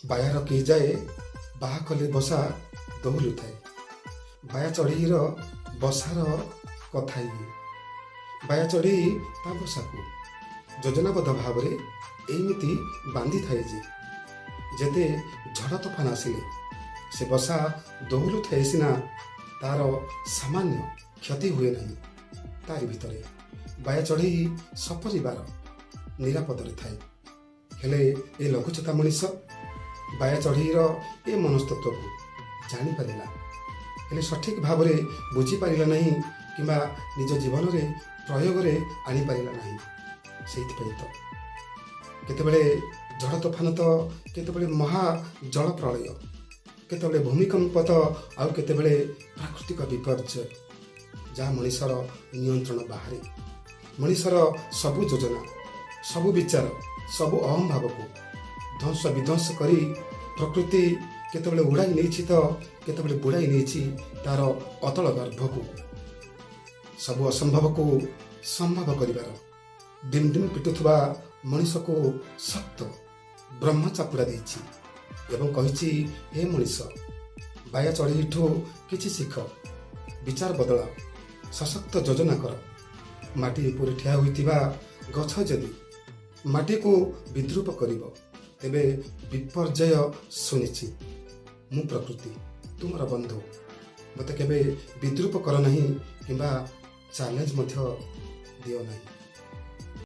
ବାୟାର କି ଯାଏ ବାହା କଲେ ବସା ଦୋହଲୁଥାଏ। ବାୟା ଚଢ଼େଇର ବସାର କଥା ଇଏ। ବାୟା ଚଢ଼େଇ ତା ବସାକୁ ଯୋଜନାବଦ୍ଧ ଭାବରେ ଏମିତି ବାନ୍ଧିଥାଏ ଯେ ଯେତେ ଝଡ଼ ତୋଫାନ ଆସିଲେ ସେ ବସା ଦୋହଲୁଥାଏ ସିନା, ତାର ସାମାନ୍ୟ କ୍ଷତି ହୁଏ ନାହିଁ। ତାରି ଭିତରେ ବାୟା ଚଢ଼େଇ ସପରିବାର ନିରାପଦରେ ଥାଏ। ହେଲେ ଏ ଲଘୁଚେତା ମଣିଷ ବାୟା ଚଢ଼େଇର ଏ ମନସ୍ତତ୍ଵକୁ ଜାଣିପାରିଲା, ହେଲେ ସଠିକ୍ ଭାବରେ ବୁଝିପାରିଲା ନାହିଁ କିମ୍ବା ନିଜ ଜୀବନରେ ପ୍ରୟୋଗରେ ଆଣିପାରିଲା ନାହିଁ। ସେଇଥିପାଇଁ ତ କେତେବେଳେ ଝଡ଼ ତୋଫାନ ତ, କେତେବେଳେ ମହା ଜଳ ପ୍ରଳୟ, କେତେବେଳେ ଭୂମିକମ୍ପ ତ, ଆଉ କେତେବେଳେ ପ୍ରାକୃତିକ ବିପର୍ଯ୍ୟୟ, ଯାହା ମଣିଷର ନିୟନ୍ତ୍ରଣ ବାହାରେ। ମଣିଷର ସବୁ ଯୋଜନା, ସବୁ ବିଚାର, ସବୁ ଅହଂଭାବକୁ ଧ୍ୱଂସ ବିଧ୍ୱଂସ କରି ପ୍ରକୃତି କେତେବେଳେ ଉଡ଼ାଇ ନେଇଛି ତ କେତେବେଳେ ବୁଡ଼ାଇ ନେଇଛି ତାର ଅତଳ ଗର୍ଭକୁ। ସବୁ ଅସମ୍ଭବକୁ ସମ୍ଭବ କରିବାର ଡିମ୍ ଡିମ୍ ପିଟୁଥିବା ମଣିଷକୁ ଶକ୍ତ ବ୍ରହ୍ମ ଚାପୁଡ଼ା ଦେଇଛି ଏବଂ କହିଛି, ହେ ମଣିଷ, ବାୟା ଚଢ଼େଇଠୁ କିଛି ଶିଖ, ବିଚାର ବଦଳାଅ, ସଶକ୍ତ ଯୋଜନା କର। ମାଟି ଉପରେ ଠିଆ ହୋଇଥିବା ଗଛ ଯଦି ମାଟିକୁ ବିଦ୍ରୂପ କରିବ, ତେବେ ବିପର୍ଯ୍ୟୟ ଶୁଣିଛି। ମୁଁ ପ୍ରକୃତି, ତୁମର ବନ୍ଧୁ। ମୋତେ କେବେ ବିଦ୍ରୂପ କର ନାହିଁ କିମ୍ବା ଚ୍ୟାଲେଞ୍ଜ ମଧ୍ୟ ଦିଅ ନାହିଁ।